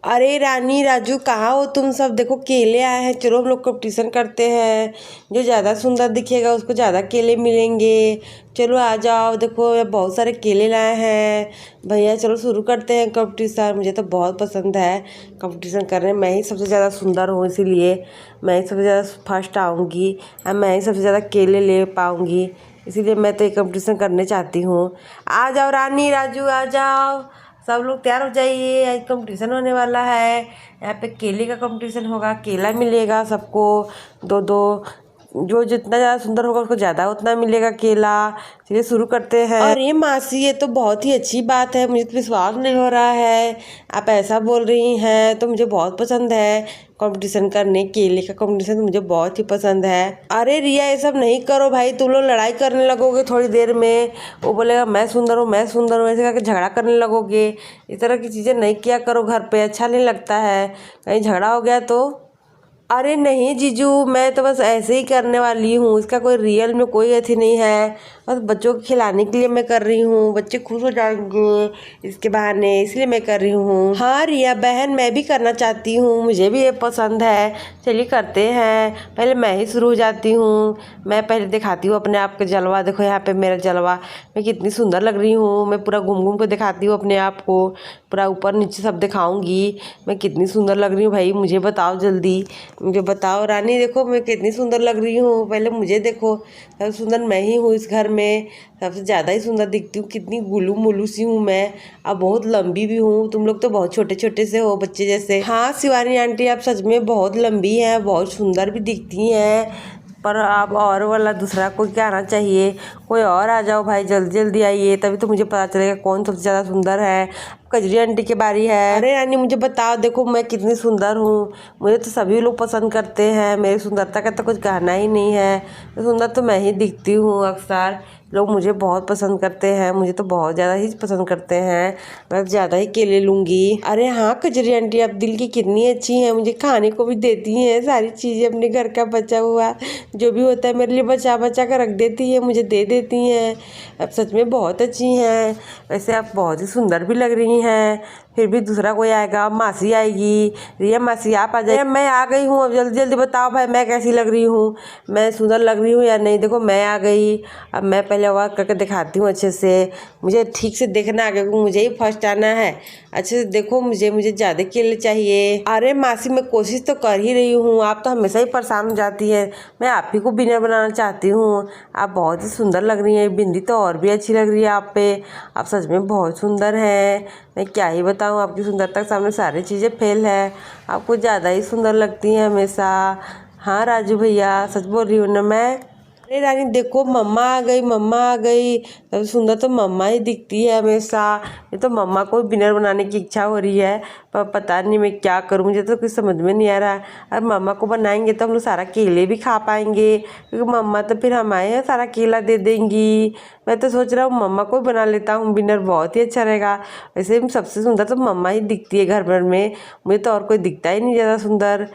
अरे रानी राजू कहाँ हो तुम सब। देखो केले आए हैं, चलो हम लोग कंपटीशन करते हैं। जो ज़्यादा सुंदर दिखेगा उसको ज़्यादा केले मिलेंगे। चलो आ जाओ, देखो ये बहुत सारे केले लाए हैं भैया। चलो शुरू करते हैं कंपटीशन। मुझे तो बहुत पसंद है कंपटीशन करने। मैं ही सबसे ज़्यादा सुंदर हूँ, इसीलिए मैं ही सबसे ज़्यादा फर्स्ट आऊँगी और मैं ही सबसे ज़्यादा केले ले पाऊँगी। इसीलिए मैं तो ये कंपटीशन करने चाहती हूँ। आ जाओ रानी राजू, आ जाओ, सब लोग तैयार हो जाइए। आज कंपटीशन होने वाला है। यहाँ पे केले का कंपटीशन होगा, केला मिलेगा सबको दो दो। जो जितना ज़्यादा सुंदर होगा उसको ज़्यादा उतना मिलेगा केला। चलिए शुरू करते हैं। अरे मासी, ये तो बहुत ही अच्छी बात है। मुझे तो विश्वास नहीं हो रहा है आप ऐसा बोल रही हैं। तो मुझे बहुत पसंद है कंपटीशन करने। केले का कंपटीशन तो मुझे बहुत ही पसंद है। अरे रिया, ये सब नहीं करो भाई, तुम लोग लड़ाई करने लगोगे थोड़ी देर में। वो बोलेगा मैं सुंदर हूँ, मैं सुंदर हूँ, ऐसे करके झगड़ा करने लगोगे। इस तरह की चीज़ें नहीं किया करो, घर पे अच्छा नहीं लगता है। कहीं झगड़ा हो गया तो। अरे नहीं जीजू, मैं तो बस ऐसे ही करने वाली हूँ। इसका कोई रियल में कोई अथी नहीं है। बस बच्चों को खिलाने के लिए मैं कर रही हूँ। बच्चे खुश हो जाएंगे इसके बहाने, इसलिए मैं कर रही हूँ। हाँ रिया बहन, मैं भी करना चाहती हूँ, मुझे भी ये पसंद है। चलिए करते हैं। पहले मैं ही शुरू हो जाती हूँ। मैं पहले दिखाती हूँ अपने आप का जलवा। देखो यहाँ पे मेरा जलवा, मैं कितनी सुंदर लग रही हूँ। मैं पूरा घूम घूम के दिखाती हूँ अपने आप को, पूरा ऊपर नीचे सब दिखाऊंगी मैं कितनी सुंदर लग रही हूँ। भाई मुझे बताओ जल्दी, मुझे बताओ रानी। देखो मैं कितनी सुंदर लग रही हूँ, पहले मुझे देखो। सबसे सुंदर मैं ही हूँ इस घर में, सबसे ज़्यादा ही सुंदर दिखती हूँ। कितनी गुलू मुलू सी हूँ मैं, अब बहुत लंबी भी हूँ। तुम लोग तो बहुत छोटे छोटे से हो, बच्चे जैसे। हाँ शिवानी आंटी, आप सच में बहुत लंबी हैं, बहुत सुंदर भी दिखती हैं। पर आप और वाला दूसरा कोई क्या आना चाहिए, कोई और आ जाओ भाई, जल्दी जल्दी आइए, तभी तो मुझे पता चलेगा कौन सबसे ज़्यादा सुंदर है। कजरी आंटी की बारी है। अरे रानी मुझे बताओ, देखो मैं कितनी सुंदर हूँ। मुझे तो सभी लोग पसंद करते हैं, मेरी सुंदरता का तो कुछ कहना ही नहीं है। तो सुंदर तो मैं ही दिखती हूँ अक्सर। लोग मुझे बहुत पसंद करते हैं, मुझे तो बहुत ज़्यादा ही पसंद करते हैं। मैं ज़्यादा ही केले लूँगी। अरे हाँ कजरी आंटी, आप दिल की कितनी अच्छी हैं, मुझे खाने को भी देती हैं सारी चीज़ें। अपने घर का बचा हुआ जो भी होता है मेरे लिए बचा बचा कर रख देती है, मुझे दे देती हैं। आप सच में बहुत अच्छी हैं। वैसे आप बहुत ही सुंदर भी लग रही हैं। फिर भी दूसरा कोई आएगा, मासी आएगी। रिया मासी आप आ जाइए। मैं आ गई हूँ, अब जल्दी जल्दी बताओ भाई मैं कैसी लग रही हूँ, मैं सुंदर लग रही हूँ या नहीं। देखो मैं आ गई, अब मैं पहले आवाज़ करके दिखाती हूँ अच्छे से। मुझे ठीक से देखना आ गया, मुझे ही फर्स्ट आना है। अच्छे से देखो, मुझे ज़्यादा केले चाहिए। अरे मासी मैं कोशिश तो कर ही रही हूँ, आप तो हमेशा ही परेशान हो जाती है। मैं आप ही को विनर बनाना चाहती हूँ। आप बहुत ही सुंदर लग रही हैं, बिंदी तो और भी अच्छी लग रही है आप पे। आप सच में बहुत सुंदर हैं। मैं क्या ही बताऊँ, आपकी सुंदरता के सामने सारी चीज़ें फेल है। आप कुछ ज़्यादा ही सुंदर लगती हैं हमेशा। हाँ राजू भैया, सच बोल रही हूँ ना मैं। अरे रानी देखो, मम्मा आ गई, मम्मा आ गई। सबसे सुंदर तो मम्मा ही दिखती है हमेशा। ये तो मम्मा को विनर बनाने की इच्छा हो रही है, पर पता नहीं मैं क्या करूँ, मुझे तो कुछ समझ में नहीं आ रहा। अब मम्मा को बनाएंगे तो हम लोग सारा केले भी खा पाएंगे, क्योंकि मम्मा तो फिर हमारे यहाँ सारा केला दे देंगी। मैं तो सोच रहा हूँ मम्मा को बना लेता हूँ विनर, बहुत ही अच्छा रहेगा। वैसे सबसे सुंदर तो मम्मा ही दिखती है घर भर में, मुझे तो और कोई दिखता ही नहीं ज़्यादा सुंदर।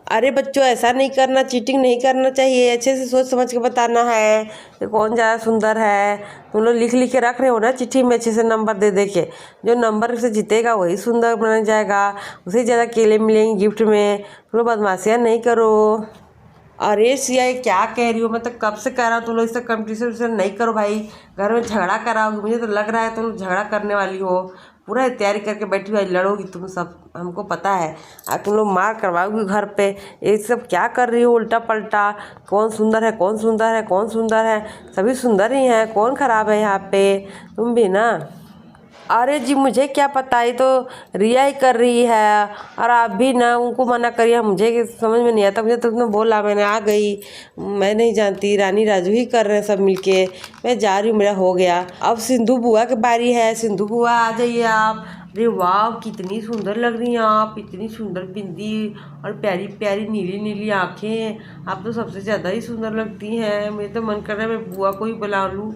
अरे बच्चों ऐसा नहीं करना, चीटिंग नहीं करना चाहिए, अच्छे से सोच समझ के बताना है कि कौन ज़्यादा सुंदर है। तुम लोग लिख लिख के रख रहे हो ना चिट्ठी में, अच्छे से नंबर दे दे के। जो नंबर से जीतेगा वही सुंदर बना जाएगा, उसे ज़्यादा केले मिलेंगे गिफ्ट में। तुम लोग बदमाशियाँ नहीं करो। अरे सिया ये क्या कह रही हो, मैं तो कब से कह रहा हूँ तुम लोग इससे कंपटीशन नहीं करो भाई, घर में झगड़ा कराओगी। मुझे तो लग रहा है तुम झगड़ा करने वाली हो, पूरा तैयारी करके बैठी हुई लड़ोगी तुम सब, हमको पता है। आज तुम लोग मार करवाओगी घर पे। ये सब क्या कर रही हो उल्टा पलटा, कौन सुंदर है, कौन सुंदर है, कौन सुंदर है, सभी सुंदर ही हैं, कौन खराब है यहाँ पे, तुम भी ना। अरे जी मुझे क्या पता, ये तो रिया ही कर रही है, और आप भी ना उनको मना करिए, मुझे समझ में नहीं आता। मुझे तो तुमने बोला, मैंने आ गई, मैं नहीं जानती, रानी राजू ही कर रहे हैं सब मिलके। मैं जा रही हूँ, मेरा हो गया। अब सिंधु बुआ की बारी है, सिंधु बुआ आ जाइए आप। अरे वाह कितनी सुंदर लग रही हैं आप, इतनी सुंदर बिंदी और प्यारी प्यारी नीली नीली आँखें। आप तो सबसे ज़्यादा ही सुंदर लगती हैं। मेरे तो मन कर रहा है मैं बुआ को ही बुला लूँ।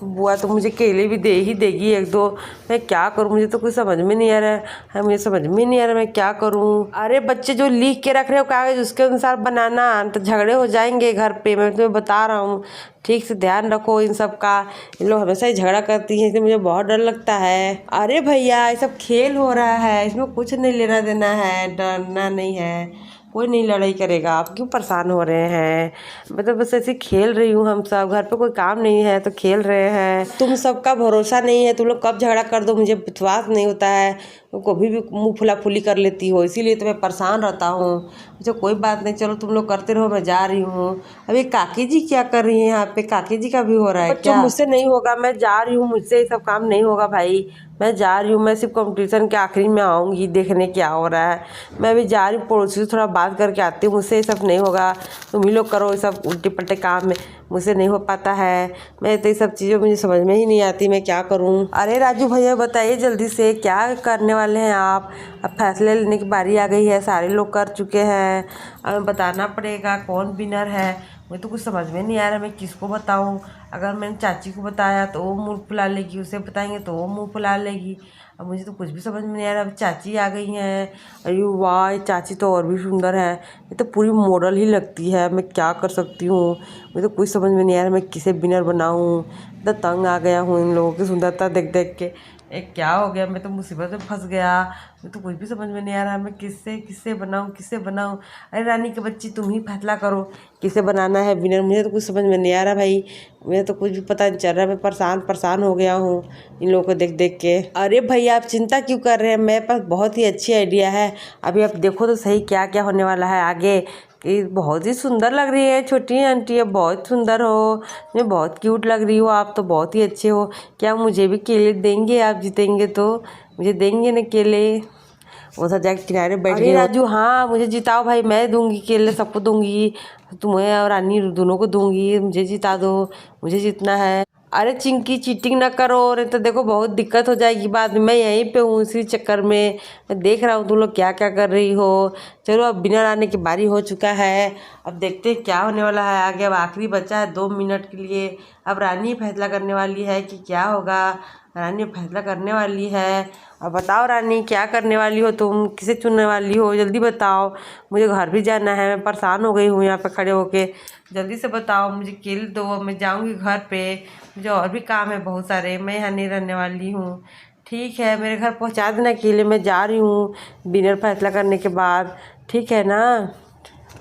बुआ तो मुझे केले भी दे ही देगी एक दो। मैं क्या करूँ, मुझे तो कुछ समझ में नहीं आ रहा है, मुझे समझ में नहीं आ रहा मैं क्या करूँ। अरे बच्चे जो लिख के रख रहे हो कागज, उसके अनुसार बनाना, तो झगड़े हो जाएंगे घर पे, मैं तुम्हें बता रहा हूँ। ठीक से ध्यान रखो इन सब का। इन लोग हमेशा ही झगड़ा करती हैं, इसलिए मुझे बहुत डर लगता है। अरे भैया ये सब खेल हो रहा है, इसमें कुछ नहीं लेना देना है, डरना नहीं है, कोई नहीं लड़ाई करेगा। आप क्यों परेशान हो रहे हैं? मैं तो बस ऐसे खेल रही हूँ, हम सब घर पे कोई काम नहीं है तो खेल रहे हैं। तुम सबका भरोसा नहीं है, तुम लोग कब झगड़ा कर दो मुझे विश्वास नहीं होता है। तुम कभी भी मुँह फुला फुली कर लेती हो, इसीलिए तो मैं परेशान रहता हूँ। अच्छा कोई बात नहीं, चलो तुम लोग करते रहो, मैं जा रही हूँ। अभी काकी जी क्या कर रही हैं यहाँ पे? काकी जी का भी हो रहा है क्या? मुझसे नहीं होगा, मैं जा रही हूँ, मुझसे ये सब काम नहीं होगा भाई। मैं जा रही हूँ, मैं सिर्फ कंपटीशन के आखिरी में आऊँगी देखने क्या हो रहा है। मैं अभी जा रही हूँ, पड़ोसी से थोड़ा बात करके आती हूँ, मुझसे ये सब नहीं होगा। तुम ही लोग करो ये सब उल्टे पल्टे काम में, मुझसे नहीं हो पाता है। मैं तो ये सब चीज़ें मुझे समझ में ही नहीं आती, मैं क्या करूँ? अरे राजू भैया बताइए जल्दी से क्या करने वाले हैं आप? अब फैसले लेने की बारी आ गई है, सारे लोग कर चुके हैं, अब बताना पड़ेगा कौन विनर है। मुझे तो कुछ समझ में नहीं आ रहा मैं किसको बताऊं। अगर मैंने चाची को बताया तो वो मुँह फुला लेगी, उसे बताएंगे तो वो मुँह फुला लेगी। अब मुझे तो कुछ भी समझ में नहीं आ रहा। अब चाची आ गई हैं, अरे वाह ये चाची तो और भी सुंदर है, ये तो पूरी मॉडल ही लगती है। मैं क्या कर सकती हूँ? मुझे तो कुछ समझ में नहीं आ रहा मैं किसे विनर बनाऊँ। तो तंग आ गया हूँ इन लोगों की सुंदरता देख देख के। एक क्या हो गया, मैं तो मुसीबत में फंस गया। मुझे तो कुछ भी समझ में नहीं आ रहा मैं किससे किससे बनाऊँ, किससे बनाऊँ। अरे रानी के बच्ची तुम ही फैसला करो किसे बनाना है विनर। मुझे तो कुछ समझ में नहीं आ रहा भाई, मुझे तो कुछ भी पता नहीं चल रहा। मैं परेशान हो गया हूँ इन लोगों को देख देख के। अरे भैया आप चिंता क्यों कर रहे हैं, मेरे पास बहुत ही अच्छी आइडिया है। अभी आप देखो तो सही क्या क्या होने वाला है आगे। कि बहुत ही सुंदर लग रही है छोटी आंटी, अब बहुत सुंदर हो, मैं बहुत क्यूट लग रही हो, आप तो बहुत ही अच्छे हो। क्या मुझे भी केले देंगे? आप जीतेंगे तो मुझे देंगे ना केले? वो सब जाके किनारे बैठ गई। राजू हाँ मुझे जिताओ भाई, मैं दूंगी केले, सबको दूंगी, तुम्हें और रानी दोनों को दूंगी। मुझे जिता दो, मुझे जीतना है। अरे चिंकी चीटिंग ना करो, नहीं तो देखो बहुत दिक्कत हो जाएगी बाद में। मैं यहीं पे हूँ इसी चक्कर में, मैं देख रहा हूँ तुम लोग क्या क्या कर रही हो। चलो अब विनर आने की बारी हो चुका है, अब देखते हैं क्या होने वाला है आगे। अब आखिरी बचा है 2 मिनट के लिए, अब रानी फैसला करने वाली है कि क्या होगा। रानी फैसला करने वाली है। अब बताओ रानी क्या करने वाली हो तुम, किसे चुनने वाली हो? जल्दी बताओ, मुझे घर भी जाना है, मैं परेशान हो गई हूँ यहाँ पे खड़े होके। जल्दी से बताओ, मुझे केले दो, मैं जाऊँगी घर पे, मुझे और भी काम है बहुत सारे, मैं यहाँ नहीं रहने वाली हूँ। ठीक है मेरे घर पहुँचा देना केले, मैं जा रही हूँ डिनर फैसला करने के बाद, ठीक है ना?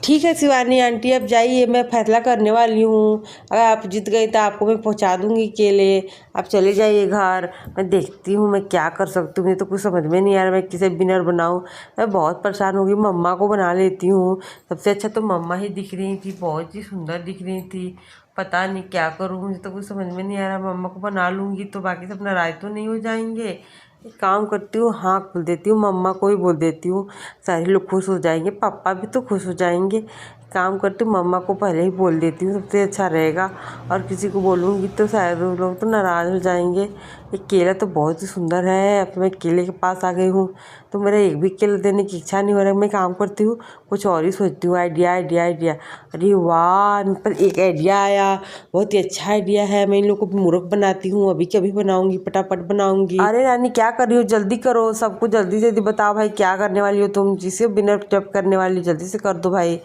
ठीक है शिवानी आंटी अब जाइए, मैं फैसला करने वाली हूँ। अगर आप जीत गई तो आपको मैं पहुँचा दूँगी केले, आप चले जाइए घर। मैं देखती हूँ मैं क्या कर सकती हूँ, मुझे तो कुछ समझ में नहीं आ रहा मैं किसे विनर बनाऊँ। मैं बहुत परेशान हो गई, मम्मा को बना लेती हूँ। सबसे अच्छा तो मम्मा ही दिख रही थी, बहुत ही सुंदर दिख रही थी। पता नहीं क्या करूँ, मुझे तो कुछ समझ में नहीं आ रहा। मम्मा को बना लूँगी तो बाकी सब नाराज़ तो नहीं हो जाएंगे। एक काम करती हूँ, हाँ बोल देती हूँ, मम्मा को ही बोल देती हूँ, सारे लोग खुश हो जाएंगे, पापा भी तो खुश हो जाएंगे। काम करती हूँ मम्मा को पहले ही बोल देती हूँ, सबसे अच्छा रहेगा। और किसी को बोलूँगी तो शायद लोग तो नाराज़ हो जाएंगे। ये केला तो बहुत ही सुंदर है, अब मैं केले के पास आ गई हूँ तो मेरा एक भी केला देने की इच्छा नहीं हो रहा है। मैं काम करती हूँ कुछ और ही सोचती हूँ, आइडिया आइडिया आइडिया। अरे वाह मेरे पास एक आइडिया आया, बहुत ही अच्छा आइडिया है। मैं इन लोगों को मूर्ख बनाती हूँ, अभी कभी बनाऊँगी, फटाफट बनाऊँगी। अरे रानी क्या कर रही हो, जल्दी करो, सबको जल्दी जल्दी बताओ भाई क्या करने वाली हो तुम, जिसे विनर जब करने वाली हो जल्दी से कर दो भाई,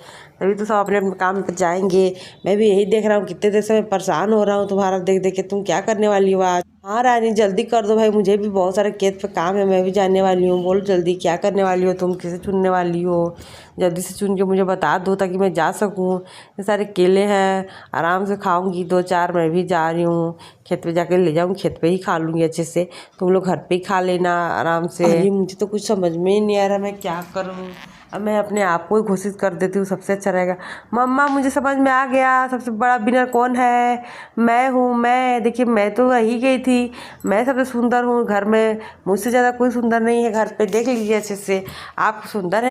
तभी तो सब अपने अपने काम पर जाएंगे। मैं भी यही देख रहा हूँ, कितने देर से मैं परेशान हो रहा हूँ तुम्हारा देख देख के। तुम क्या करने वाली हो आज? हाँ रानी जल्दी कर दो भाई, मुझे भी बहुत सारे खेत पे काम है, मैं भी जाने वाली हूँ। बोलो जल्दी क्या करने वाली हो तुम, किसे चुनने वाली हो? जल्दी से चुन के मुझे बता दो ताकि मैं जा सकूँ। ये सारे केले हैं, आराम से खाऊंगी 2-4। मैं भी जा रही हूँ खेत पे, जाके ले जाऊँगी, खेत पे ही खा लूँगी अच्छे से। तुम लोग घर पे ही खा लेना आराम से। अरे मुझे तो कुछ समझ में ही नहीं आ रहा मैं क्या करूँ। अब मैं अपने आप को ही घोषित कर देती हूँ, सबसे अच्छा रहेगा। मम्मा मुझे समझ में आ गया, सबसे बड़ा विनर कौन है? मैं हूँ। मैं देखिए, मैं तो रही गई थी, मैं सबसे सुंदर हूँ घर में, मुझसे ज़्यादा कोई सुंदर नहीं है घर पे। देख लीजिए अच्छे से, आप सुंदर है।